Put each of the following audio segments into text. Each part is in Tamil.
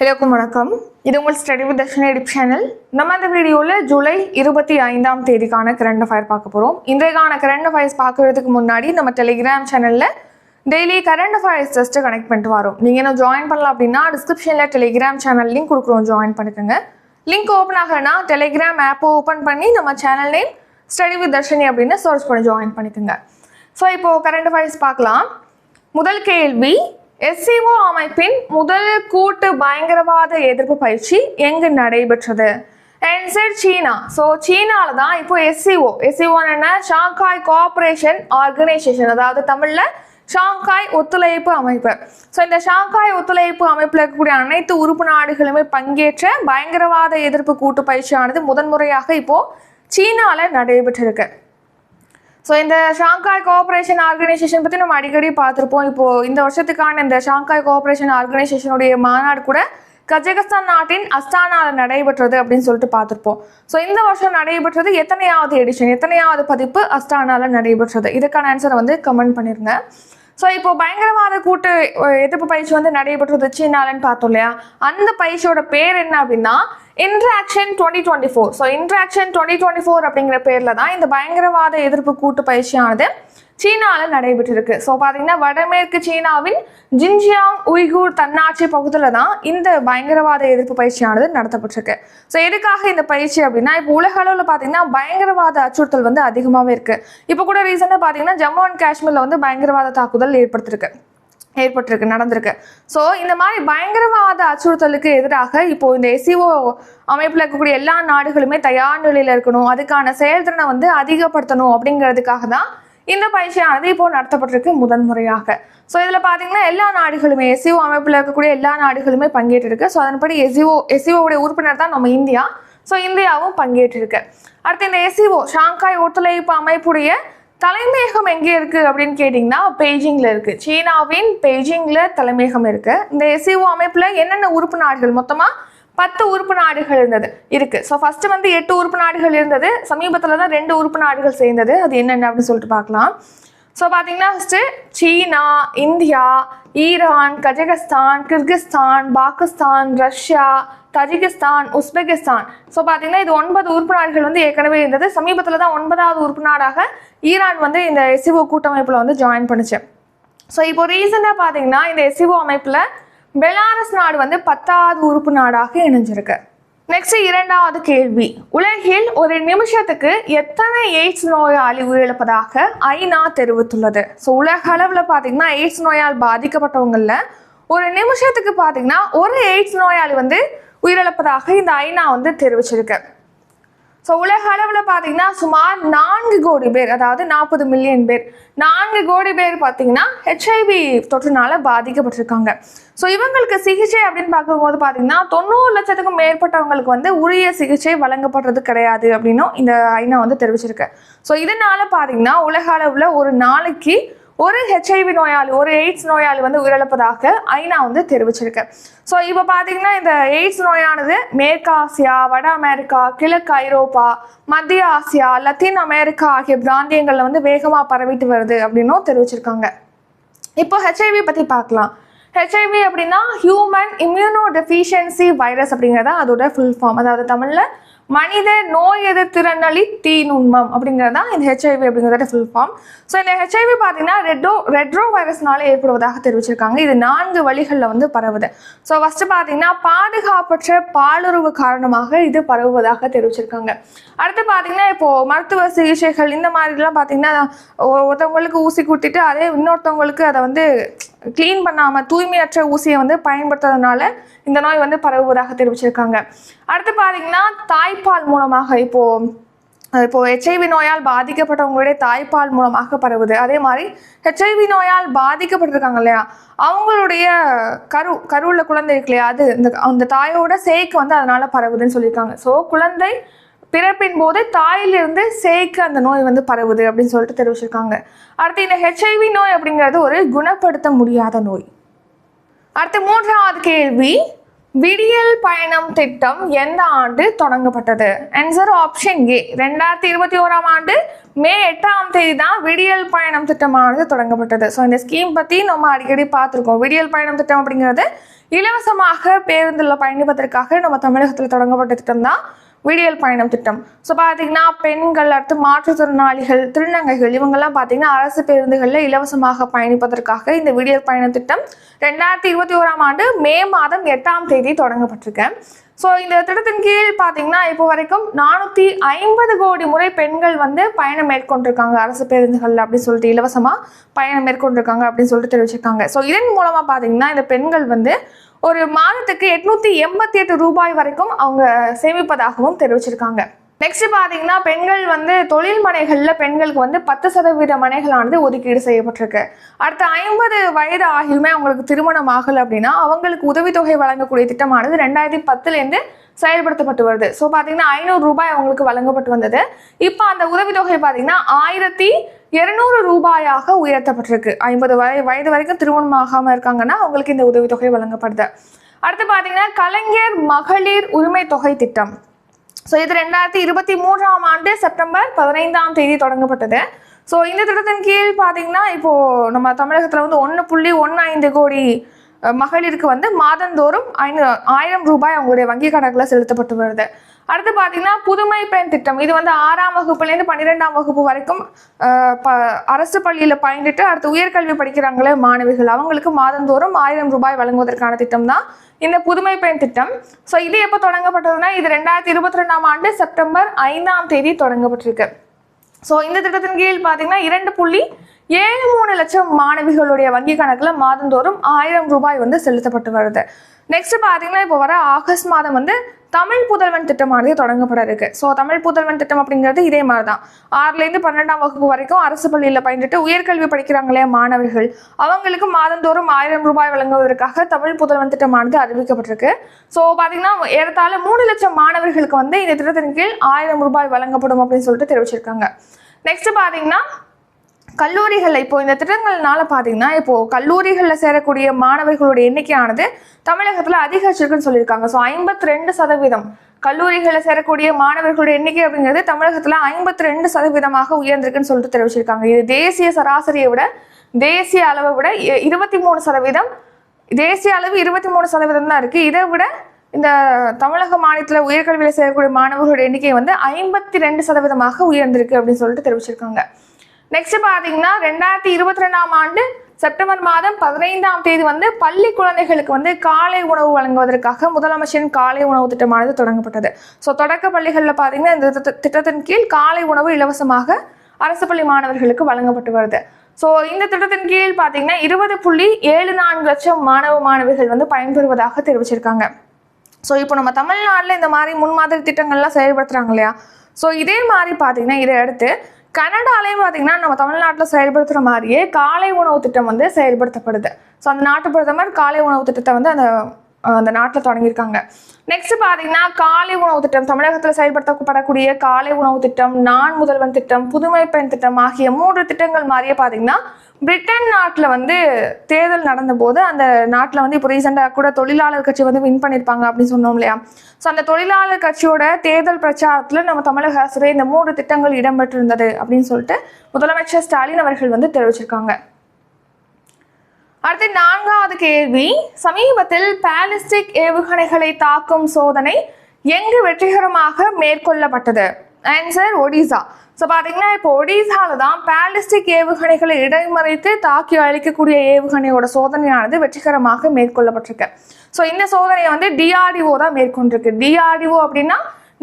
எல்லோருக்கும் வணக்கம். இது உங்கள் study with Darshini YouTube channel. நம்ம இந்த வீடியோவில் ஜூலை 25ஆம் தேதிக்கான கரண்ட் அஃபயர் பார்க்க போகிறோம். இன்றைக்கான கரண்ட் அஃபயர்ஸ் பார்க்கறதுக்கு முன்னாடி நம்ம டெலிகிராம் சேனலில் daily current affairs test connect பண்ணிட்டு வரோம். நீங்கள் என்ன ஜாயின் பண்ணலாம் அப்படின்னா டிஸ்கிரிப்ஷனில் டெலிகிராம் சேனல் லிங்க் கொடுக்குறோம், ஜாயின் பண்ணிக்கோங்க. லிங்க் ஓப்பன் ஆகலைன்னா டெலிகிராம் ஆப்பை ஓப்பன் பண்ணி நம்ம channel name study with Darshini அப்படின்னு சர்ச் பண்ணி ஜாயின் பண்ணிக்கோங்க. ஸோ இப்போது கரண்ட் அஃபயர்ஸ் பார்க்கலாம். முதல் கேள்வி, SCO அமைப்பின் முதல் கூட்டு பயங்கரவாத எதிர்ப்பு பயிற்சி எங்கு நடைபெற்றது? ஆன்சர் சீனா. ஸோ சீனாவில் தான் இப்போ SCO என்ன, ஷாங்காய் கோஆபரேஷன் ஆர்கனைசேஷன், அதாவது தமிழில் ஷாங்காய் ஒத்துழைப்பு அமைப்பு. ஸோ இந்த ஷாங்காய் ஒத்துழைப்பு அமைப்பில் இருக்கக்கூடிய அனைத்து உறுப்பு நாடுகளுமே பங்கேற்ற பயங்கரவாத எதிர்ப்பு கூட்டு பயிற்சியானது முதன்முறையாக இப்போ சீனாவில் நடைபெற்றிருக்கு. ஸோ இந்த ஷாங்காய் கோஆபரேஷன் ஆர்கனைசேஷன் பற்றி நம்ம அடிக்கடி பார்த்துருப்போம். இப்போது இந்த வருஷத்துக்கான இந்த ஷாங்காய் கோஆபரேஷன் ஆர்கனைசேஷனுடைய மாநாடு கூட கஜகஸ்தான் நாட்டின் அஸ்தானாவில் நடைபெற்றது அப்படின்னு சொல்லிட்டு பார்த்துருப்போம். ஸோ இந்த வருஷம் நடைபெற்றது எத்தனையாவது எடிஷன், எத்தனையாவது பதிப்பு அஸ்தானாவில் நடைபெற்றது? இதுக்கான ஆன்சரை வந்து கமெண்ட் பண்ணிருங்க. ஸோ இப்போ பயங்கரவாத கூட்டு எதிர்ப்பு பயிற்சி வந்து நடைபெற்றது சீனாலன்னு பார்த்தோம் இல்லையா? அந்த பயிற்சியோட பேர் என்ன அப்படின்னா இன்ட்ராக்ஷன் 2024. ஸோ இன்ட்ராக்ஷன் 2024 அப்படிங்கிற பேரில் தான் இந்த பயங்கரவாத எதிர்ப்பு கூட்டு பயிற்சியானது சீனாவில் நடைபெற்றிருக்கு. ஸோ பார்த்தீங்கன்னா வடமேற்கு சீனாவின் ஜின்ஜியாங் உய்கூர் தன்னாட்சி பகுதியில் தான் இந்த பயங்கரவாத எதிர்ப்பு பயிற்சியானது நடத்தப்பட்டிருக்கு. ஸோ எதுக்காக இந்த பயிற்சி அப்படின்னா, இப்போ உலக அளவில் பார்த்தீங்கன்னா பயங்கரவாத அச்சுறுத்தல் வந்து அதிகமாகவே இருக்குது. இப்போ கூட ரீசெண்டாக பார்த்தீங்கன்னா ஜம்மு அண்ட் காஷ்மீரில் வந்து பயங்கரவாத தாக்குதல் நடந்திருக்கு. ஸோ இந்த மாதிரி பயங்கரவாத அச்சுறுத்தலுக்கு எதிராக இப்போ இந்த SCO அமைப்பில் இருக்கக்கூடிய எல்லா நாடுகளுமே தயார் நிலையில் இருக்கணும், அதுக்கான செயல்திறனை வந்து அதிகப்படுத்தணும் அப்படிங்கிறதுக்காக தான் இந்த பயிற்சியானது இப்போ நடத்தப்பட்டிருக்கு முதன்முறையாக. ஸோ இதில் பார்த்தீங்கன்னா எல்லா நாடுகளுமே SCO அமைப்பில் இருக்கக்கூடிய எல்லா நாடுகளுமே பங்கேற்றிருக்கு. ஸோ அதன்படி SCOவுடைய உறுப்பினர் தான் நம்ம இந்தியா. ஸோ இந்தியாவும் பங்கேற்றிருக்கு. அடுத்து இந்த SCO ஷாங்காய் ஒத்துழைப்பு அமைப்புடைய தலைமையகம் எங்கே இருக்குது அப்படின்னு கேட்டிங்கன்னா பெய்ஜிங்கில் இருக்குது. சீனாவின் பெய்ஜிங்கில் தலைமையகம் இருக்குது. இந்த SCO அமைப்பில் என்னென்ன உறுப்பு நாடுகள், மொத்தமாக 10 உறுப்பு நாடுகள் இருக்குது. ஸோ ஃபஸ்ட்டு வந்து 8 உறுப்பு நாடுகள் இருந்தது, சமீபத்தில் தான் 2 உறுப்பு நாடுகள் சேர்ந்தது. அது என்னென்ன அப்படின்னு சொல்லிட்டு பார்க்கலாம். ஸோ பார்த்தீங்கன்னா ஃபஸ்ட்டு சீனா, India, Iran, Kazakhstan, Kyrgyzstan, Pakistan, Russia, Tajikistan, Uzbekistan. So பார்த்தீங்கன்னா இது 9 உறுப்பு நாடுகள் வந்து ஏற்கனவே இருந்தது. சமீபத்தில் தான் 9வது உறுப்பு நாடாக ஈரான் வந்து இந்த SCO கூட்டமைப்பில் வந்து ஜாயின் பண்ணுச்சு. ஸோ இப்போ ரீசெண்டாக பார்த்தீங்கன்னா இந்த SCO அமைப்பில் பெலாரஸ் நாடு வந்து 10வது உறுப்பு நாடாக இணைஞ்சிருக்கு. நெக்ஸ்ட் இரண்டாவது கேள்வி, உலகில் ஒரு நிமிஷத்துக்கு எத்தனை எய்ட்ஸ் நோயாளி உயிரிழப்பதாக ஐநா தெரிவித்துள்ளது? ஸோ உலக அளவில் பார்த்தீங்கன்னா எய்ட்ஸ் நோயால் பாதிக்கப்பட்டவங்களில் ஒரு நிமிஷத்துக்கு பார்த்தீங்கன்னா ஒரு எய்ட்ஸ் நோயாளி வந்து உயிரிழப்பதாக இந்த ஐநா வந்து தெரிவிச்சிருக்கு. ஸோ உலக அளவில் பார்த்தீங்கன்னா சுமார் 4 கோடி பேர், அதாவது 40 மில்லியன் பேர், 4 கோடி பேர் பார்த்தீங்கன்னா HIV தொற்றுனால பாதிக்கப்பட்டிருக்காங்க. ஸோ இவங்களுக்கு சிகிச்சை அப்படின்னு பார்க்கும்போது பார்த்தீங்கன்னா 90 லட்சத்துக்கும் மேற்பட்டவங்களுக்கு வந்து உரிய சிகிச்சை வழங்கப்படுறது கிடையாது அப்படின்னும் இந்த ஐநா வந்து தெரிவிச்சிருக்கு. ஸோ இதனால பார்த்தீங்கன்னா உலக அளவில் ஒரு நாளைக்கு ஒரு HIV நோயாளி, ஒரு எய்ட்ஸ் நோயாளி வந்து உயிரிழப்பதாக ஐநா வந்து தெரிவிச்சிருக்கு. ஸோ இப்போ பார்த்தீங்கன்னா இந்த எய்ட்ஸ் நோயானது மேற்கு ஆசியா, வட அமெரிக்கா, கிழக்கு ஐரோப்பா, மத்திய ஆசியா, லத்தீன் அமெரிக்கா ஆகிய பிராந்தியங்களில் வந்து வேகமாக பரவிட்டு வருது அப்படின்னும் தெரிவிச்சிருக்காங்க. இப்போ HIV பற்றி பார்க்கலாம். HIV அப்படின்னா ஹியூமன் இம்யூனோ டெஃபிஷியன்சி வைரஸ் அப்படிங்கிறதா அதோட ஃபுல் ஃபார்ம், அதாவது தமிழில் மனித நோய் எதிர்த்திறனளி தீநுண்மம் அப்படிங்கிறது தான் இந்த HIV அப்படிங்கிறத ஃபுல் ஃபார்ம். ஸோ இந்த HIV பார்த்தீங்கன்னா ரெட்ரோ வைரஸ்னால ஏற்படுவதாக தெரிவிச்சிருக்காங்க. இது 4 வழிகளில் வந்து பரவுது. ஸோ ஃபஸ்ட்டு பார்த்தீங்கன்னா பாதுகாப்பற்ற பாலுறவு காரணமாக இது பரவுவதாக தெரிவிச்சிருக்காங்க. அடுத்து பார்த்தீங்கன்னா இப்போது மருத்துவ சிகிச்சைகள் இந்த மாதிரிலாம் பார்த்தீங்கன்னா ஒருத்தவங்களுக்கு ஊசி குத்திட்டு அதே இன்னொருத்தவங்களுக்கு அதை வந்து க்ளீன் பண்ணாமல் தூய்மையற்ற ஊசியை வந்து பயன்படுத்துறதுனால இந்த நோய் வந்து பரவுவதாக தெரிவிச்சிருக்காங்க. அடுத்து பார்த்தீங்கன்னா தாய்ப்பால் மூலமாக இப்போ HIV நோயால் பாதிக்கப்பட்டவங்களுடைய தாய்ப்பால் மூலமாக பரவுது. அதே மாதிரி HIV நோயால் பாதிக்கப்பட்டிருக்காங்க இல்லையா, அவங்களுடைய கருவுள்ள குழந்தை இருக்கு இல்லையா, அது அந்த தாயோட சேய்க்கு வந்து அதனால பரவுதுன்னு சொல்லியிருக்காங்க. ஸோ குழந்தை பிறப்பின் போது தாயிலிருந்து சேய்க்கு அந்த நோய் வந்து பரவுது அப்படின்னு சொல்லிட்டு தெரிவிச்சிருக்காங்க. அடுத்து இந்த HIV நோய் அப்படிங்கிறது ஒரு குணப்படுத்த முடியாத நோய். அடுத்து மூன்றாவது கேள்வி, விடியல் பயணம் திட்டம் எந்த ஆண்டு தொடங்கப்பட்டது? ஆன்சர் ஆப்ஷன் ஏ, 2021ஆம் ஆண்டு மே 8ஆம் தேதி தான் விடியல் பயணம் திட்டமானது தொடங்கப்பட்டது. ஸோ இந்த ஸ்கீம் பற்றி நம்ம அடிக்கடி பார்த்துருக்கோம். விடியல் பயணம் திட்டம் அப்படிங்கிறது இலவசமாக பேருந்தில் பயணிப்பதற்காக நம்ம தமிழகத்தில் தொடங்கப்பட்ட திட்டம் தான் விடியல் பயணம் திட்டம். ஸோ பார்த்தீங்கன்னா பெண்கள், அடுத்து மாற்றுத்திறனாளிகள், திருநங்கைகள் இவங்கெல்லாம் பார்த்தீங்கன்னா அரசு பேருந்துகளில் இலவசமாக பயணிப்பதற்காக இந்த விடியல் பயணம் திட்டம் 2021ஆம் ஆண்டு மே மாதம் 8ஆம் தேதி தொடங்கப்பட்டிருக்கு. ஸோ இந்த திட்டத்தின் கீழ் பார்த்தீங்கன்னா இப்போ வரைக்கும் 450 கோடி முறை பெண்கள் வந்து பயணம் மேற்கொண்டிருக்காங்க அரசு பேருந்துகள் அப்படின்னு சொல்லிட்டு, இலவசமாக பயணம் மேற்கொண்டிருக்காங்க அப்படின்னு சொல்லிட்டு தெரிவிச்சிருக்காங்க. ஸோ இதன் மூலமாக பார்த்தீங்கன்னா இந்த பெண்கள் வந்து ஒரு மாதத்துக்கு 888 ரூபாய் வரைக்கும் அவங்க சேமிப்பதாகவும் தெரிவிச்சிருக்காங்க. நெக்ஸ்ட் பார்த்தீங்கன்னா பெண்கள் வந்து தொழில் மனைகளில் பெண்களுக்கு வந்து 10% மனைகளானது ஒதுக்கீடு செய்யப்பட்டிருக்கு. அடுத்த 50 வயது ஆகியுமே அவங்களுக்கு திருமணம் ஆகலை அப்படின்னா அவங்களுக்கு உதவித்தொகை வழங்கக்கூடிய திட்டமானது 2010லேருந்து செயல்படுத்தப்பட்டு வருது. ஸோ பார்த்தீங்கன்னா 500 ரூபாய் அவங்களுக்கு வழங்கப்பட்டு வந்தது. இப்போ அந்த உதவித்தொகை பார்த்தீங்கன்னா 1200 ரூபாயாக உயர்த்தப்பட்டிருக்கு. 50 வயது வரைக்கும் திருமணம் ஆகாமல் இருக்காங்கன்னா அவங்களுக்கு இந்த உதவித்தொகை வழங்கப்படுது. அடுத்து பார்த்தீங்கன்னா கலைஞர் மகளிர் உரிமை தொகை திட்டம். ஸோ இது 2023ஆம் ஆண்டு செப்டம்பர் 15ஆம் தேதி தொடங்கப்பட்டது. ஸோ இந்த திட்டத்தின் கீழ் பார்த்தீங்கன்னா இப்போது நம்ம தமிழகத்தில் வந்து 1.15 கோடி மகளிருக்கு வந்து மாதந்தோறும் 1000 ரூபாய் அவங்களுடைய வங்கி கணக்கில் செலுத்தப்பட்டு வருது. அடுத்து பார்த்தீங்கன்னா புதுமை பெண் திட்டம். இது வந்து 6ஆம் வகுப்புலேருந்து 12ஆம் வகுப்பு வரைக்கும் அரசு பள்ளியில் பயின்றுட்டு அடுத்து உயர்கல்வி படிக்கிறாங்களே மாணவிகள், அவங்களுக்கு மாதந்தோறும் 1000 ரூபாய் வழங்குவதற்கான திட்டம் தான் இந்த புதுமை பெண் திட்டம். ஸோ இது எப்போ தொடங்கப்பட்டதுன்னா இது 2022ஆம் ஆண்டு செப்டம்பர் 5ஆம் தேதி தொடங்கப்பட்டிருக்கு. ஸோ இந்த திட்டத்தின் கீழ் பார்த்தீங்கன்னா 2.73 லட்சம் மாணவிகளுடைய வங்கி கணக்கில் மாதந்தோறும் 1000 ரூபாய் வந்து செலுத்தப்பட்டு வருது. நெக்ஸ்ட் பார்த்தீங்கன்னா இப்போ வர ஆகஸ்ட் மாதம் வந்து தமிழ் புதல்வன் திட்டமானது தொடங்கப்பட இருக்கு. ஸோ தமிழ் புதல்வன் திட்டம் அப்படிங்கிறது இதே மாதிரி தான் 6லேருந்து 12ஆம் வகுப்பு வரைக்கும் அரசு பள்ளியில் பயின்றுட்டு உயர்கல்வி படிக்கிறாங்களே மாணவர்கள், அவங்களுக்கு மாதந்தோறும் 1000 ரூபாய் வழங்குவதற்காக தமிழ் புதல்வன் திட்டமானது அறிவிக்கப்பட்டிருக்கு. ஸோ பார்த்தீங்கன்னா ஏறத்தாழ 3 லட்சம் மாணவர்களுக்கு வந்து இந்த திட்டத்தின் கீழ் 1000 ரூபாய் வழங்கப்படும் அப்படின்னு சொல்லிட்டு தெரிவிச்சிருக்காங்க. நெக்ஸ்ட் பார்த்தீங்கன்னா கல்லூரிகளில் இப்போ இந்த திட்டங்கள்னால பார்த்தீங்கன்னா இப்போ கல்லூரிகளில் சேரக்கூடிய மாணவர்களுடைய எண்ணிக்கையானது தமிழகத்தில் அதிகரிச்சிருக்குன்னு சொல்லியிருக்காங்க. ஸோ 52% கல்லூரிகளில் சேரக்கூடிய மாணவர்களுடைய எண்ணிக்கை அப்படிங்கிறது தமிழகத்தில் 52% உயர்ந்திருக்குன்னு சொல்லிட்டு தெரிவிச்சிருக்காங்க. இது தேசிய சராசரியை விட தேசிய அளவை விட 23%, தேசிய அளவு 23% தான் இருக்குது. இதை விட இந்த தமிழக மாநிலத்தில் உயர்கல்வியில் சேரக்கூடிய மாணவர்களுடைய எண்ணிக்கை வந்து 52% உயர்ந்திருக்கு அப்படின்னு சொல்லிட்டு தெரிவிச்சிருக்காங்க. நெக்ஸ்ட் பார்த்தீங்கன்னா 2022ஆம் ஆண்டு செப்டம்பர் மாதம் 15ஆம் தேதி வந்து பள்ளி குழந்தைகளுக்கு வந்து காலை உணவு வழங்குவதற்காக முதலமைச்சரின் காலை உணவு திட்டமானது தொடங்கப்பட்டது. ஸோ தொடக்க பள்ளிகளில் பார்த்தீங்கன்னா இந்த திட்டத்தின் கீழ் காலை உணவு இலவசமாக அரசு பள்ளி மாணவர்களுக்கு வழங்கப்பட்டு வருது. ஸோ இந்த திட்டத்தின் கீழ் பார்த்தீங்கன்னா 20.74 லட்சம் மாணவ மாணவிகள் வந்து பயன்பெறுவதாக தெரிவிச்சிருக்காங்க. ஸோ இப்போ நம்ம தமிழ்நாட்டில் இந்த மாதிரி முன்மாதிரி திட்டங்கள்லாம் செயல்படுத்துகிறாங்க இல்லையா? ஸோ இதே மாதிரி பார்த்தீங்கன்னா இதை அடுத்து கனடாலையும் பார்த்தீங்கன்னா நம்ம தமிழ்நாட்டில் செயல்படுத்துகிற மாதிரியே காலை உணவு திட்டம் வந்து செயல்படுத்தப்படுது. ஸோ அந்த நாட்டு பிரதமர் காலை உணவு திட்டத்தை வந்து அந்த நாட்டில் தொடங்கியிருக்காங்க. நெக்ஸ்ட் பார்த்தீங்கன்னா காலை உணவு திட்டம் தமிழகத்தில் செயல்படுத்தப்படக்கூடிய காலை உணவு திட்டம், நான் முதல்வன் திட்டம், புதுமை பெண் திட்டம் ஆகிய 3 திட்டங்கள் மாதிரியே பார்த்தீங்கன்னா பிரிட்டன் நாட்டில் வந்து தேர்தல் நடந்தபோது அந்த நாட்டில் வந்து இப்போ ரீசெண்டாக கூட தொழிலாளர் கட்சி வந்து வின் பண்ணியிருப்பாங்க அப்படின்னு சொன்னோம் இல்லையா? ஸோ அந்த தொழிலாளர் கட்சியோட தேர்தல் பிரச்சாரத்தில் நம்ம தமிழக அரசு இந்த 3 திட்டங்கள் இடம்பெற்றிருந்தது அப்படின்னு சொல்லிட்டு முதலமைச்சர் ஸ்டாலின் அவர்கள் வந்து தெரிவிச்சிருக்காங்க. அடுத்து 4வது கேள்வி, சமீபத்தில் பாலிஸ்டிக் ஏவுகணைகளை தாக்கும் சோதனை எங்கு வெற்றிகரமாக மேற்கொள்ளப்பட்டது? ஆன்சர் ஒடிசா. ஸோ பார்த்தீங்கன்னா இப்போ ஒடிசாவில் தான் பாலிஸ்டிக் ஏவுகணைகளை இடைமறைத்து தாக்கி அழிக்கக்கூடிய ஏவுகணையோட சோதனையானது வெற்றிகரமாக மேற்கொள்ளப்பட்டிருக்கு. ஸோ இந்த சோதனையை வந்து DRDO தான் மேற்கொண்டிருக்கு. DRDO அப்படின்னா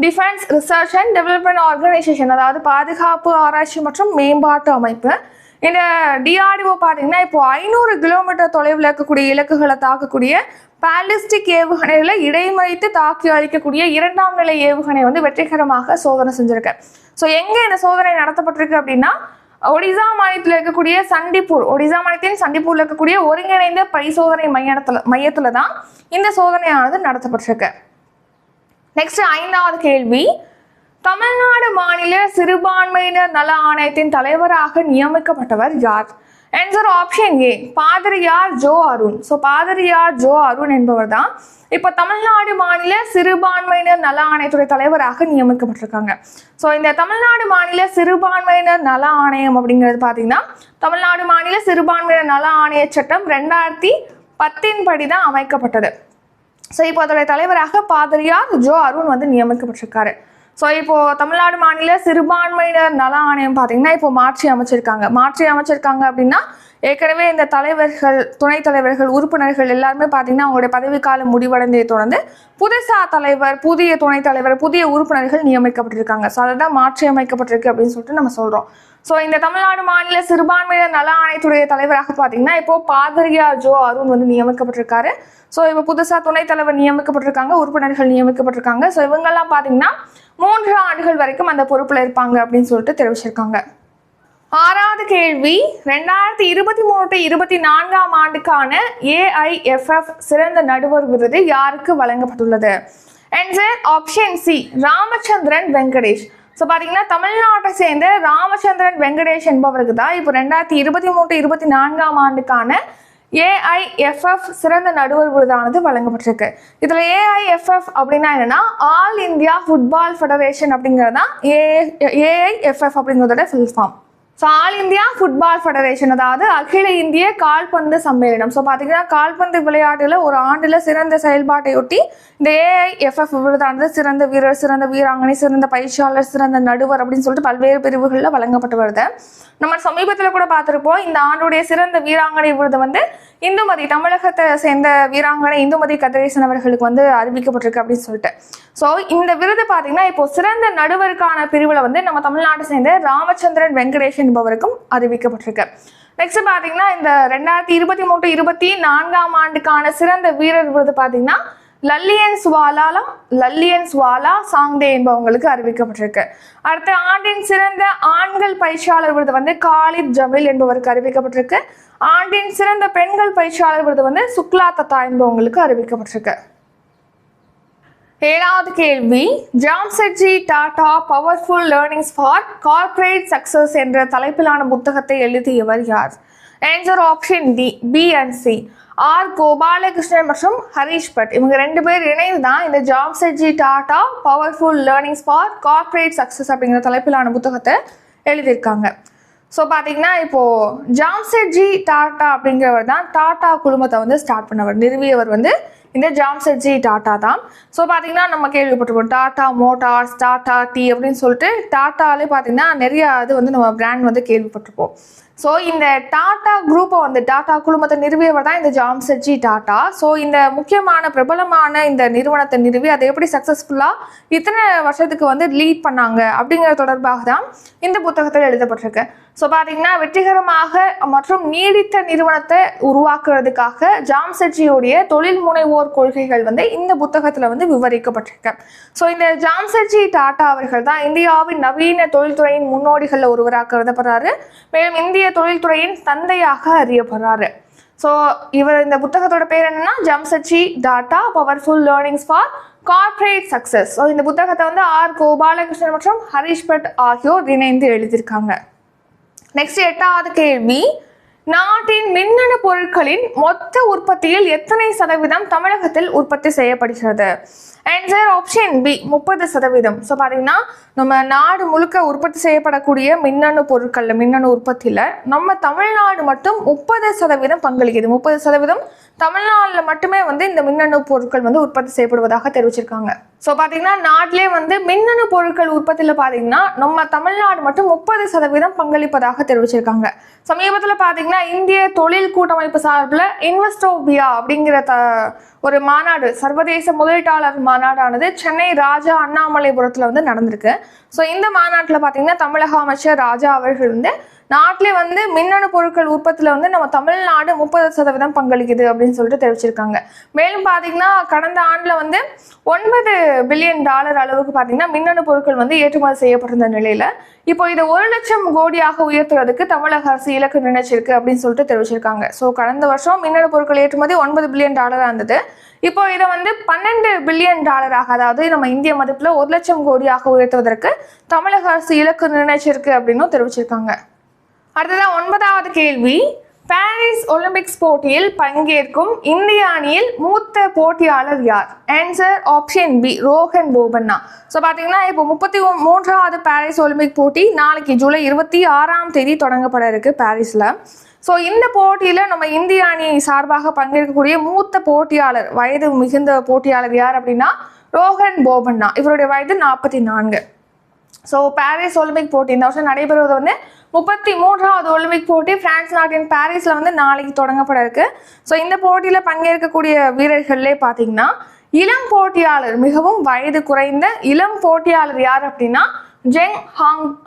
defence research and development organisation, அதாவது பாதுகாப்பு ஆராய்ச்சி மற்றும் மேம்பாட்டு அமைப்பு. இந்த DRDO பார்த்தீங்கன்னா இப்போ 500 கிலோமீட்டர் தொலைவில் இருக்கக்கூடிய இலக்குகளை தாக்கக்கூடிய பாலிஸ்டிக் ஏவுகணைகளை இடைமறித்து தாக்கி அழிக்கக்கூடிய 2ஆம் நிலை ஏவுகணை வந்து வெற்றிகரமாக சோதனை செஞ்சிருக்கு. ஸோ எங்கே இந்த சோதனை நடத்தப்பட்டிருக்கு அப்படின்னா ஒடிசா மாநிலத்தில் இருக்கக்கூடிய ஒடிசா மாநிலத்தின் சண்டிப்பூரில் இருக்கக்கூடிய ஒருங்கிணைந்த பரிசோதனை மையத்தில் தான் இந்த சோதனையானது நடத்தப்பட்டிருக்கு. நெக்ஸ்ட் 5வது கேள்வி, தமிழ்நாடு மாநில சிறுபான்மையினர் நல ஆணையத்தின் தலைவராக நியமிக்கப்பட்டவர் யார்? ஆன்சர் ஆப்ஷன் ஏ பாதிரியார் ஜோ அருண். ஸோ பாதிரியார் ஜோ அருண் என்பவர் தான் இப்போ தமிழ்நாடு மாநில சிறுபான்மையினர் நல ஆணையத்துறை தலைவராக நியமிக்கப்பட்டிருக்காங்க. ஸோ இந்த தமிழ்நாடு மாநில சிறுபான்மையினர் நல ஆணையம் அப்படிங்கிறது பார்த்தீங்கன்னா தமிழ்நாடு மாநில சிறுபான்மையினர் நல ஆணைய சட்டம் 2010 படி தான் அமைக்கப்பட்டது. ஸோ இப்போ அதோடைய தலைவராக பாதிரியார் ஜோ அருண் வந்து நியமிக்கப்பட்டிருக்காரு. ஸோ இப்போ தமிழ்நாடு மாநில சிறுபான்மையினர் நல ஆணையம் பார்த்தீங்கன்னா இப்போ மாற்றி அமைச்சிருக்காங்க அப்படின்னா ஏற்கனவே இந்த தலைவர்கள், துணைத் தலைவர்கள், உறுப்பினர்கள் எல்லாருமே பார்த்தீங்கன்னா அவங்களுடைய பதவிக்காலம் முடிவடைந்ததை தொடர்ந்து புதுசா தலைவர், புதிய துணைத் தலைவர், புதிய உறுப்பினர்கள் நியமிக்கப்பட்டிருக்காங்க. ஸோ அதை தான் மாற்றி அமைக்கப்பட்டிருக்கு அப்படின்னு சொல்லிட்டு நம்ம சொல்றோம். ஸோ இந்த தமிழ்நாடு மாநில சிறுபான்மையினர் நல ஆணையத்துடைய தலைவராக பார்த்தீங்கன்னா இப்போ பாதிரியார் ஜோ அருண் வந்து நியமிக்கப்பட்டிருக்காரு. ஸோ இப்போ புதுசாக துணைத் தலைவர் நியமிக்கப்பட்டிருக்காங்க, உறுப்பினர்கள் நியமிக்கப்பட்டிருக்காங்க. ஸோ இவங்கெல்லாம் பார்த்தீங்கன்னா 3 ஆண்டுகள் வரைக்கும் அந்த பொறுப்பில் இருப்பாங்க அப்படின்னு சொல்லிட்டு தெரிவிச்சிருக்காங்க. 6வது கேள்வி, 2023-24 ஆண்டுக்கான AIFF சிறந்த நடுவர் விருது யாருக்கு வழங்கப்பட்டுள்ளது? Answer option C Ramachandran Venkatesh. So பார்த்தீங்கன்னா தமிழ்நாட்டை சேர்ந்த ராமச்சந்திரன் வெங்கடேஷ் என்பவருக்கு தான் இப்போ 2023-24 ஆண்டுக்கான AIFF சிறந்த நடுவர் விருதானது வழங்கப்பட்டிருக்கு. இதில் AIFF அப்படின்னா என்னன்னா ஆல் இந்தியா ஃபுட்பால் ஃபெடரேஷன் அப்படிங்கிறது தான் AIFF அப்படிங்கிறதோட full form. So all India football federation, அதாவது அகில இந்திய கால்பந்து சம்மேளனம். ஸோ பார்த்தீங்கன்னா கால்பந்து விளையாட்டில் ஒரு ஆண்டில் சிறந்த செயல்பாட்டையொட்டி இந்த AIFF விருதானது சிறந்த வீரர், சிறந்த வீராங்கனை, சிறந்த பயிற்சியாளர், சிறந்த நடுவர் அப்படின்னு சொல்லிட்டு பல்வேறு பிரிவுகளில் வழங்கப்பட்டு வருது. நம்ம சமீபத்தில் கூட பார்த்துருப்போம், இந்த ஆண்டுடைய சிறந்த வீராங்கனை விருது வந்து இந்துமதி, தமிழகத்தை சேர்ந்த வீராங்கனை இந்துமதி கதிரேசன் அவர்களுக்கு வந்து அறிவிக்கப்பட்டிருக்கு அப்படின்னு சொல்லிட்டு. ஸோ இந்த விருது பார்த்தீங்கன்னா இப்போ சிறந்த நடுவருக்கான பிரிவில் வந்து நம்ம தமிழ்நாட்டை சேர்ந்த ராமச்சந்திரன் வெங்கடேஷ் என்பவருக்கும் அறிவிக்கப்பட்டிருக்கு. நெக்ஸ்ட் பார்த்தீங்கன்னா இந்த 2023-24 ஆண்டுக்கான சிறந்த வீரர் விருது பார்த்தீங்கன்னா லல்லியன் சுவாலா சாங்டே என்பவங்களுக்கு அறிவிக்கப்பட்டிருக்கு. அடுத்த ஆண்டின் சிறந்த ஆண்கள் பயிற்சியாளர் விருது வந்து காலித் ஜமீல் என்பவருக்கு அறிவிக்கப்பட்டிருக்கு. ஆண்டின் சிறந்த பெண்கள் பயிற்சியாளர் விருது வந்து சுக்லா தத்தா என்பவங்களுக்கு அறிவிக்கப்பட்டிருக்கு. 7வது கேள்வி, Jamsetji Tata powerful learnings for corporate success என்ற தலைப்பிலான புத்தகத்தை எழுதியவர் யார்? Answer option D B and C R Gopalakrishnan மற்றும் ஹரிஷ் பட். இவங்க 2 பேர் இணைந்து தான் இந்த Jamsetji Tata powerful learnings for corporate success அப்படிங்கிற தலைப்பிலான புத்தகத்தை எழுதியிருக்காங்க. ஸோ பார்த்தீங்கன்னா இப்போது ஜாம்செட்ஜி டாடா அப்படிங்கிறவர் தான் டாடா குழுமத்தை வந்து ஸ்டார்ட் பண்ணவர், நிறுவியவர் வந்து இந்த ஜாம்செட்ஜி டாடா தான். ஸோ பார்த்தீங்கன்னா நம்ம கேள்விப்பட்டிருப்போம் டாடா மோட்டார்ஸ், டாடா டீ அப்படின்னு சொல்லிட்டு டாட்டாலே பார்த்தீங்கன்னா நிறைய இது வந்து நம்ம பிராண்ட் வந்து கேள்விப்பட்டிருப்போம். ஸோ இந்த டாடா குரூப்பை வந்து டாடா குழுமத்தை நிறுவியவர் தான் இந்த ஜாம்செட்ஜி டாடா. ஸோ இந்த முக்கியமான பிரபலமான இந்த நிறுவனத்தை நிறுவி அதை எப்படி சக்ஸஸ்ஃபுல்லாக இத்தனை வருஷத்துக்கு வந்து லீட் பண்ணாங்க அப்படிங்கிற தொடர்பாக தான் இந்த புத்தகத்தில் எழுதப்பட்டிருக்கு. ஸோ பார்த்தீங்கன்னா வெற்றிகரமாக மற்றும் நீடித்த நிறுவனத்தை உருவாக்குறதுக்காக ஜாம்செட்ஜியோடைய தொழில் முனைவோர் கொள்கைகள் வந்து இந்த புத்தகத்தில் வந்து விவரிக்கப்பட்டிருக்கு. ஸோ இந்த ஜாம்செட்ஜி டாடா அவர்கள் தான் இந்தியாவின் நவீன தொழில்துறையின் முன்னோடிகளில் ஒருவராக கருதப்படுறாரு. மேலும் இந்திய தொழில்துறையின் தந்தையாக அறியப்படுறாரு. ஸோ இவர் இந்த புத்தகத்தோட பேர் என்னன்னா Jamsetji Tata powerful learnings for corporate success. So இந்த புத்தகத்தை வந்து ஆர் கோபாலகிருஷ்ணன் மற்றும் ஹரிஷ் பட் ஆகியோர் இணைந்து எழுதியிருக்காங்க. நெக்ஸ்ட் 8வது கேள்வி, நாட்டின் மின்னணு பொருட்களின் மொத்த உற்பத்தியில் எத்தனை சதவீதம் தமிழகத்தில் உற்பத்தி செய்யப்படுகிறது? Answer option B 30%. ஸோ பார்த்தீங்கன்னா நம்ம நாடு முழுக்க உற்பத்தி செய்யப்படக்கூடிய மின்னணு பொருட்களில், மின்னணு உற்பத்தியில் நம்ம தமிழ்நாடு மட்டும் 30% பங்களிக்குது. 30% தமிழ்நாட்டில் மட்டுமே வந்து இந்த மின்னணு பொருட்கள் வந்து உற்பத்தி செய்யப்படுவதாக தெரிவிச்சிருக்காங்க. ஸோ பார்த்தீங்கன்னா நாட்டிலே வந்து மின்னணு பொருட்கள் உற்பத்தியில் பார்த்தீங்கன்னா நம்ம தமிழ்நாடு மட்டும் 30% பங்களிப்பதாக தெரிவிச்சிருக்காங்க. சமீபத்தில் பார்த்தீங்கன்னா இந்திய தொழில் கூட்டமைப்பு சார்பில் இன்வெஸ்டோபியா அப்படிங்கிற ஒரு மாநாடு, சர்வதேச முதலீட்டாளர் மாநாடானது சென்னை ராஜா அண்ணாமலைபுரத்தில் வந்து நடந்திருக்கு. ஸோ இந்த மாநாட்டில் பார்த்தீங்கன்னா தமிழக அமைச்சர் ராஜா அவர்கள் வந்து நாட்டிலே வந்து மின்னணு பொருட்கள் உற்பத்தியில் வந்து நம்ம தமிழ்நாடு 30% பங்களிக்குது அப்படின்னு சொல்லிட்டு தெரிவிச்சிருக்காங்க. மேலும் பார்த்தீங்கன்னா கடந்த ஆண்டில் வந்து $9 பில்லியன் அளவுக்கு பார்த்தீங்கன்னா மின்னணு பொருட்கள் வந்து ஏற்றுமதி செய்யப்பட்டிருந்த நிலையில் இப்போ இதை 1 லட்சம் கோடியாக உயர்த்துறதுக்கு தமிழக அரசு இலக்கு நினைச்சிருக்கு அப்படின்னு சொல்லிட்டு தெரிவிச்சிருக்காங்க. ஸோ கடந்த வருஷம் மின்னணு பொருட்கள் ஏற்றுமதி $9 பில்லியன் இருந்தது. இப்போ இதை வந்து $12 பில்லியன் அதாவது நம்ம இந்திய மதிப்பில் 1 லட்சம் கோடியாக உயர்த்துவதற்கு தமிழக அரசு இலக்கு நிர்ணயிச்சிருக்கு அப்படின்னு தெரிவிச்சிருக்காங்க. அடுத்ததான் 9வது கேள்வி, பாரிஸ் ஒலிம்பிக்ஸ் போட்டியில் பங்கேற்கும் இந்திய அணியில் மூத்த போட்டியாளர் யார்? Answer option B, Rohan Bopanna. So பார்த்தீங்கன்னா இப்போ 33வது பாரிஸ் ஒலிம்பிக் போட்டி நாளைக்கு ஜூலை 26ஆம் தேதி தொடங்கப்பட இருக்கு பாரிஸில். ஸோ இந்த போட்டியில் நம்ம இந்திய அணி சார்பாக பங்கேற்கக்கூடிய மூத்த போட்டியாளர், வயது மிகுந்த போட்டியாளர் யார் அப்படின்னா ரோஹன் போபண்ணா. இவருடைய வயது 44. ஸோ பாரிஸ் ஒலிம்பிக் போட்டி இந்த வருஷம் நடைபெறுவது வந்து 33வது ஒலிம்பிக் போட்டி பிரான்ஸ் நாட்டின் பாரிஸில் வந்து நாளைக்கு தொடங்கப்பட இருக்கு. ஸோ இந்த போட்டியில் பங்கேற்கக்கூடிய வீரர்கள்லே பார்த்தீங்கன்னா இளம் போட்டியாளர், மிகவும் வயது குறைந்த இளம் போட்டியாளர் யார் அப்படின்னா ஜெங்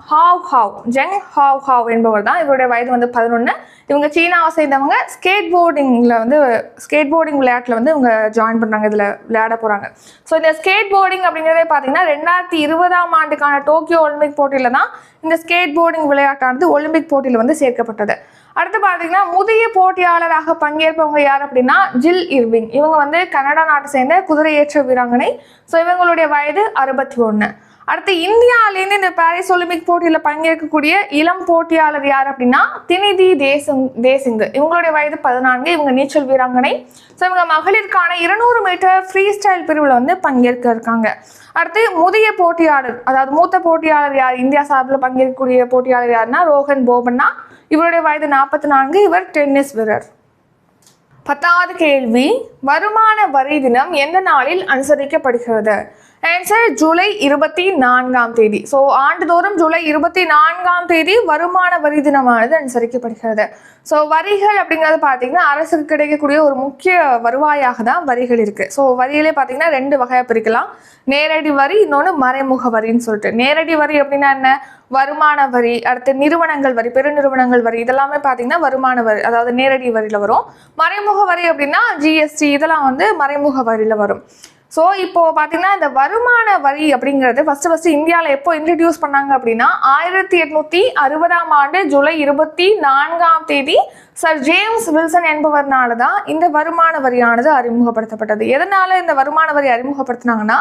ஹாவ் ஹாவ் என்பவர் தான். இவருடைய வயது வந்து 11. இவங்க சீனாவை சேர்ந்தவங்க. ஸ்கேட் போர்டிங் விளையாட்டில் வந்து இவங்க ஜாயின் பண்ணுறாங்க, இதில் விளையாட போகிறாங்க. ஸோ இந்த ஸ்கேட் போர்டிங் அப்படிங்கிறதே பார்த்தீங்கன்னா 2020ஆம் ஆண்டுக்கான டோக்கியோ ஒலிம்பிக் போட்டியில் தான் இந்த ஸ்கேட் போர்டிங் விளையாட்டானது ஒலிம்பிக் போட்டியில் வந்து சேர்க்கப்பட்டது. அடுத்து பார்த்தீங்கன்னா முதிய போட்டியாளராக பங்கேற்பவங்க யார் அப்படின்னா ஜில் இர்விங். இவங்க வந்து கனடா நாட்டை சேர்ந்த குதிரையேற்ற வீராங்கனை. ஸோ இவங்களுடைய வயது 61. அடுத்து இந்தியாவிலேருந்து இந்த பாரிஸ் ஒலிம்பிக் போட்டியில் பங்கேற்கக்கூடிய இளம் போட்டியாளர் யார் அப்படின்னா தினிதி தேசிங். இவங்களுடைய வயது 14. இவங்க நீச்சல் வீராங்கனை. ஸோ இவங்க மகளிருக்கான 200 மீட்டர் ஃப்ரீ ஸ்டைல் பிரிவில் வந்து பங்கேற்க இருக்காங்க. அடுத்து முதிய போட்டியாளர், அதாவது மூத்த போட்டியாளர் யார், இந்தியா சார்பில் பங்கேற்கக்கூடிய போட்டியாளர் யாருன்னா ரோஹன் போபண்ணா. இவருடைய வயது 44. இவர் டென்னிஸ் வீரர். 10வது கேள்வி, வருமான வரி தினம் எந்த நாளில் அனுசரிக்கப்படுகிறது? ஆன்சர் ஜூலை 24ஆம் தேதி. ஸோ ஆண்டுதோறும் ஜூலை 24ஆம் தேதி வருமான வரி தினமானது அனுசரிக்கப்படுகிறது. ஸோ வரிகள் அப்படிங்கிறது பார்த்தீங்கன்னா அரசுக்கு கிடைக்கக்கூடிய ஒரு முக்கிய வருவாயாக தான் வரிகள் இருக்குது. ஸோ வரியிலே பார்த்தீங்கன்னா 2 வகையாக பிரிக்கலாம். நேரடி வரி, இன்னொன்று மறைமுக வரின்னு சொல்லிட்டு. நேரடி வரி அப்படின்னா என்ன? வருமான வரி, அடுத்து நிறுவனங்கள் வரி, பெருநிறுவனங்கள் வரி, இதெல்லாமே பார்த்தீங்கன்னா வருமான வரி, அதாவது நேரடி வரியில் வரும். மறைமுக வரி அப்படின்னா ஜிஎஸ்டி, இதெல்லாம் வந்து மறைமுக வரியில் வரும். ஸோ இப்போ பார்த்தீங்கன்னா இந்த வருமான வரி அப்படிங்கிறது ஃபர்ஸ்ட் இந்தியாவில் எப்போ இன்ட்ரடியூஸ் பண்ணாங்க அப்படின்னா 1860ஆம் ஆண்டு ஜூலை 24ஆம் தேதி சர் ஜேம்ஸ் வில்சன் என்பவர்னால தான் இந்த வருமான வரியானது அறிமுகப்படுத்தப்பட்டது. எதனால இந்த வருமான வரி அறிமுகப்படுத்தினாங்கன்னா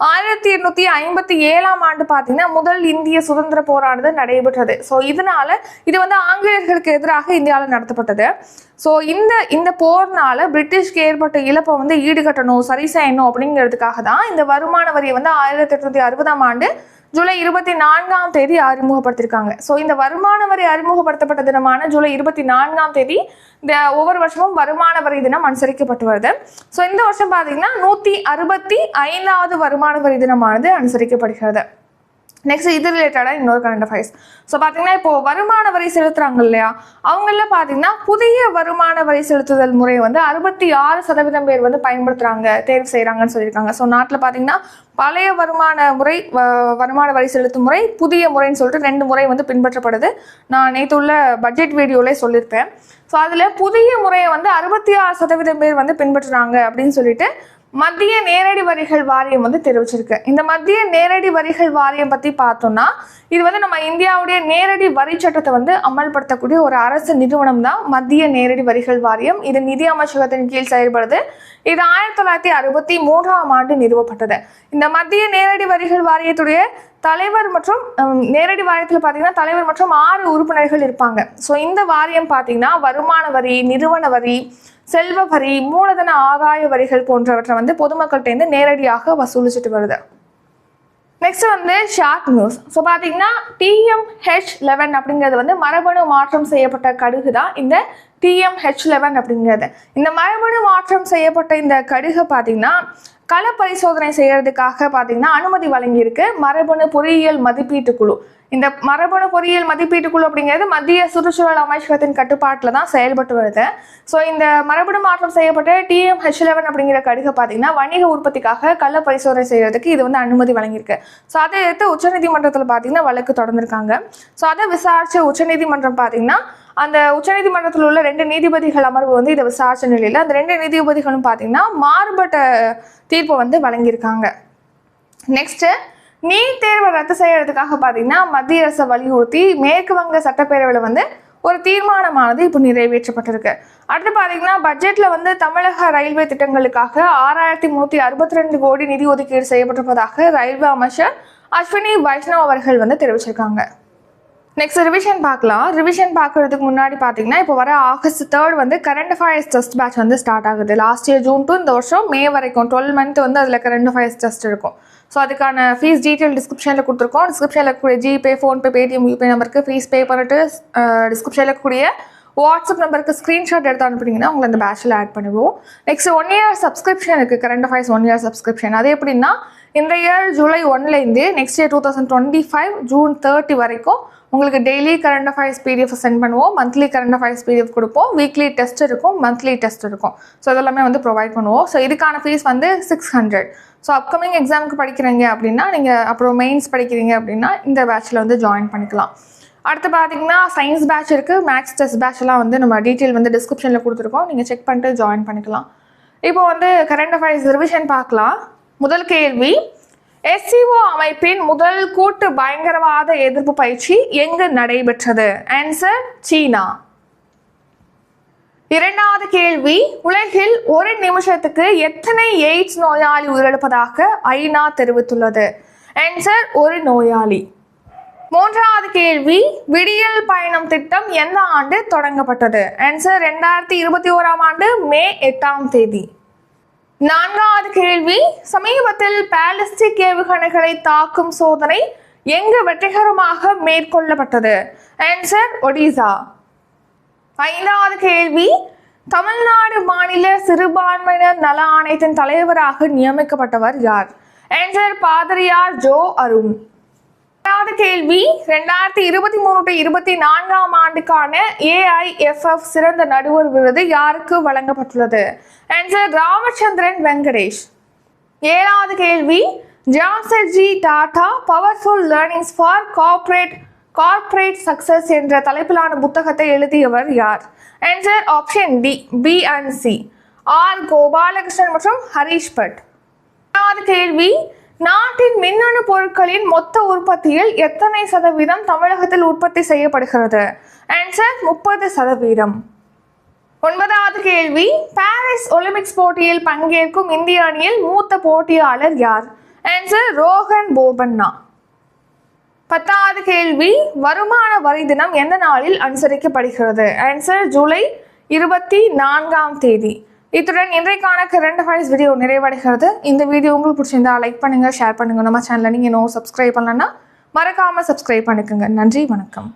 1857ஆம் ஆண்டு பார்த்தீங்கன்னா முதல் இந்திய சுதந்திர போரானது நடைபெற்றது. ஸோ இதனால இது வந்து ஆங்கிலேயர்களுக்கு எதிராக இந்தியாவில் நடத்தப்பட்டது. ஸோ இந்த போர்னால பிரிட்டிஷ்க்கு ஏற்பட்ட இழப்பை வந்து ஈடுகட்டணும், சரி செய்யணும் அப்படிங்கிறதுக்காக தான் இந்த வருமான வரியை வந்து 1860ஆம் ஆண்டு ஜூலை 24ஆம் தேதி அறிமுகப்படுத்திருக்காங்க. ஸோ இந்த வருமான வரி அறிமுகப்படுத்தப்பட்ட தினமான ஜூலை 24ஆம் தேதி இந்த ஒவ்வொரு வருஷமும் வருமான வரி தினம் அனுசரிக்கப்பட்டு வருது. ஸோ இந்த வருஷம் பார்த்தீங்கன்னா 165வது வருமான வரி தினமானது அனுசரிக்கப்படுகிறது. நெக்ஸ்ட் இது ரிலேட்டடாக இன்னொரு கரண்ட் அஃபேர்ஸ். ஸோ பார்த்தீங்கன்னா இப்போ வருமான வரி செலுத்துறாங்க இல்லையா, அவங்கள பார்த்தீங்கன்னா புதிய வருமான வரி செலுத்துதல் முறையை வந்து 66% பேர் வந்து பயன்படுத்துகிறாங்க, தேர்வு செய்கிறாங்கன்னு சொல்லியிருக்காங்க. ஸோ நாட்டில் பார்த்தீங்கன்னா பழைய வருமான வரி செலுத்தும் முறை, புதிய முறைன்னு சொல்லிட்டு 2 முறை வந்து பின்பற்றப்படுது. நான் நேற்று உள்ள பட்ஜெட் வீடியோவிலே சொல்லியிருப்பேன். ஸோ அதில் புதிய முறையை வந்து 66% பேர் வந்து பின்பற்றுறாங்க அப்படின்னு சொல்லிட்டு மத்திய நேரடி வரிகள் வாரியம் வந்து தெரிவிச்சிருக்கு. இந்த மத்திய நேரடி வரிகள் வாரியம் பற்றி பார்த்தோம்னா இது வந்து நம்ம இந்தியாவுடைய நேரடி வரி சட்டத்தை வந்து அமல்படுத்தக்கூடிய ஒரு அரசு நிறுவனம் தான் மத்திய நேரடி வரிகள் வாரியம். இது நிதி அமைச்சகத்தின் கீழ் செயல்படுது. இது 1963ஆம் ஆண்டு நிறுவப்பட்டது. இந்த மத்திய நேரடி வரிகள் வாரியத்துடைய தலைவர் மற்றும் நேரடி வாரியத்தில் பார்த்தீங்கன்னா தலைவர் மற்றும் 6 உறுப்பினர்கள் இருப்பாங்க. ஸோ இந்த வாரியம் பார்த்தீங்கன்னா வருமான வரி, நிறுவன வரி, செல்வ வரி, மூலதன ஆதாய வரிகள் போன்றவற்றை வந்து பொதுமக்கள்கிட்ட நேரடியாக வசூலிச்சுட்டு வருது. நெக்ஸ்ட் வந்து ஷார்ட் நியூஸ். ஸோ பார்த்தீங்கன்னா TMH11 அப்படிங்கிறது வந்து மரபணு மாற்றம் செய்யப்பட்ட கடுகு தான் இந்த TMH11 அப்படிங்கிறது. இந்த மரபணு மாற்றம் செய்யப்பட்ட இந்த கடுகு பார்த்தீங்கன்னா கள பரிசோதனை செய்யறதுக்காக பார்த்தீங்கன்னா அனுமதி வழங்கியிருக்கு மரபணு பொறியியல் மதிப்பீட்டு குழு. இந்த மரபணு பொறியியல் மதிப்பீட்டு குழு அப்படிங்கிறது மத்திய சுற்றுச்சூழல் அமைச்சகத்தின் கட்டுப்பாட்டில் தான் செயல்பட்டு வருது. ஸோ இந்த மரபணு மாற்றம் செய்யப்பட்ட TMH11 அப்படிங்கிற கடுகை பார்த்தீங்கன்னா வணிக உற்பத்திக்காக கள பரிசோதனை செய்யறதுக்கு இது வந்து அனுமதி வழங்கியிருக்கு. ஸோ அதை எடுத்து உச்சநீதிமன்றத்தில் பார்த்தீங்கன்னா வழக்கு தொடர்ந்துருக்காங்க. ஸோ அதை விசாரிச்ச உச்சநீதிமன்றம் பார்த்தீங்கன்னா அந்த உச்சநீதிமன்றத்தில் உள்ள 2 நீதிபதிகள் அமர்வு வந்து இதை விசாரிச்ச நிலையில் அந்த 2 நீதிபதிகளும் பார்த்தீங்கன்னா மாறுபட்ட தீர்ப்பை வந்து வழங்கியிருக்காங்க. நெக்ஸ்ட்டு நீட் தேர்வை ரத்து செய்யறதுக்காக பார்த்தீங்கன்னா மத்திய அரசை வலியுறுத்தி மேற்கு வங்க சட்டப்பேரவையில் வந்து ஒரு தீர்மானமானது இப்போ நிறைவேற்றப்பட்டிருக்கு. அடுத்து பார்த்தீங்கன்னா பட்ஜெட்டில் வந்து தமிழக ரயில்வே திட்டங்களுக்காக 6362 கோடி நிதி ஒதுக்கீடு செய்யப்பட்டிருப்பதாக ரயில்வே அமைச்சர் அஸ்வினி வைஷ்ணவ் அவர்கள் வந்து தெரிவிச்சிருக்காங்க. நெக்ஸ்ட் ரிவிஷன் பார்க்கலாம். ரிவிஷன் பார்க்கறதுக்கு முன்னாடி பார்த்தீங்கன்னா இப்போ வர August 3 வந்து கரண்ட் அஃபேர்ஸ் டெஸ்ட் பேட்ச் வந்து ஸ்டார்ட் ஆகுது. லாஸ்ட் இயர் June to இந்த வருஷம் மே வரைக்கும் 12 மந்த் வந்து அதில் கரண்ட் அஃபேர்ஸ் டெஸ்ட் இருக்கும். ஸோ அதுக்கான ஃபீஸ் டீட்டெயில் டிஸ்கிரிப்ஷனில் கொடுத்துருக்கோம். டிஸ்கிரிப்ஷனில் இருக்கக்கூடிய ஜிபே, ஃபோன்பே, பேடிஎம், யூபே நம்பருக்கு ஃபீஸ் பே பண்ணிட்டு டிஸ்கிரிப்ஷனில் இருக்கக்கூடிய வாட்ஸ்அப் நம்பருக்கு ஸ்க்ரீன்ஷாட் எடுத்து அனுப்புனீங்கன்னா உங்களை அந்த பேட்சில் ஆட் பண்ணுவோம். நெக்ஸ்ட் 1 year சப்ஸ்கிரிப்ஷன் இருக்குது. Current affairs 1 year subscription. அது எப்படின்னா இந்த இயர் July 1லேருந்து நெக்ஸ்ட் இயர் 2025 June 30 வரைக்கும் உங்களுக்கு daily current affairs PDF send பண்ணுவோம். மந்த்லி கரண்ட் அஃபேர்ஸ் பிடிஎஃப் கொடுப்போம். வீக்லி டெஸ்ட் இருக்கும், மந்த்லி டெஸ்ட் இருக்கும். ஸோ இதெல்லாமே வந்து ப்ரொவைட் பண்ணுவோம். ஸோ இதுக்கான ஃபீஸ் வந்து 600. ஸோ அப்கமிங் எக்ஸாமுக்கு படிக்கிறீங்க அப்படின்னா நீங்கள் அப்புறம் மெயின்ஸ் படிக்கிறீங்க அப்படின்னா இந்த பேட்சில் வந்து ஜாயின் பண்ணிக்கலாம். அடுத்து பார்த்தீங்கன்னா சயின்ஸ் பேட்ச் இருக்குது, மேக்ஸ் டெஸ்ட் பேட்ச்லாம் வந்து நம்ம டீட்டெயில் வந்து டிஸ்கிரிப்ஷனில் கொடுத்துருக்கோம். நீங்கள் செக் பண்ணிட்டு ஜாயின் பண்ணிக்கலாம். இப்போ வந்து கரண்ட் அஃபேர்ஸ் ரிவிஷன் பார்க்கலாம். முதல் கேள்வி, SCO அமைப்பின் முதல் கூட்டு பயங்கரவாத எதிர்ப்பு பயிற்சி எங்கு நடைபெற்றது? ஆன்சர் சீனா. இரண்டாவது கேள்வி, உலகில் ஒரு நிமிஷத்துக்கு எத்தனை எய்ட்ஸ் நோயாளி உயிரிழப்பதாக ஐநா தெரிவித்துள்ளது? ஆன்சர் ஒரு நோயாளி. மூன்றாவது கேள்வி, விடியல் பயணம் திட்டம் எந்த ஆண்டு தொடங்கப்பட்டது? ஆன்சர் 2021 ஆண்டு மே 8 நான்காவது கேள்வி, சமீபத்தில் பாலிஸ்டிக் ஏவுகணைகளை தாக்கும் சோதனை எங்கு வெற்றிகரமாக மேற்கொள்ளப்பட்டது? ஆன்சர் ஒடிசா. ஐந்தாவது கேள்வி, தமிழ்நாடு மாநில சிறுபான்மையினர் நல ஆணையத்தின் தலைவராக நியமிக்கப்பட்டவர் யார்? ஆன்சர் பாதிரியார் ஜோ அருண். ஆறாவது கேள்வி, 2023-24 ஆண்டுக்கான AIFF சிறந்த நடுவர் விருது யாருக்கு வழங்கப்பட்டுள்ளது? ஆன்சர் ராமச்சந்திரன் வெங்கடேஷ். ஏழாவது கேள்வி, Jamsetji Tata powerful learnings for corporate success என்ற தலைப்பிலான புத்தகத்தை எழுதியவர் யார்? Answer option D, B and C, R Gopalakrishnan மற்றும் ஹரீஷ் பட். எட்டாவது கேள்வி, நாட்டின் மின்னணு பொருட்களின் மொத்த உற்பத்தியில் எத்தனை சதவீதம் தமிழகத்தில் உற்பத்தி செய்யப்படுகிறது? ஆன்சர் 30%. ஒன்பதாவது கேள்வி, பாரிஸ் ஒலிம்பிக்ஸ் போட்டியில் பங்கேற்கும் இந்திய அணியில் மூத்த போட்டியாளர் யார்? ஆன்சர் ரோஹன் போபண்ணா. 10வது கேள்வி, வருமான வரி தினம் எந்த நாளில் அனுசரிக்கப்படுகிறது? ஆன்சர் ஜூலை 24. இத்துடன் இன்றைக்கான கரண்ட் அஃபேர்ஸ் வீடியோ நிறைவடைகிறது. இந்த வீடியோ உங்களுக்கு பிடிச்சிருந்தா லைக் பண்ணுங்கள், ஷேர் பண்ணுங்கள். நம்ம சேனலை நீங்கள் இன்னும் சப்ஸ்கிரைப் பண்ணலன்னா மறக்காமல் சப்ஸ்கிரைப் பண்ணிக்கோங்க. நன்றி, வணக்கம்.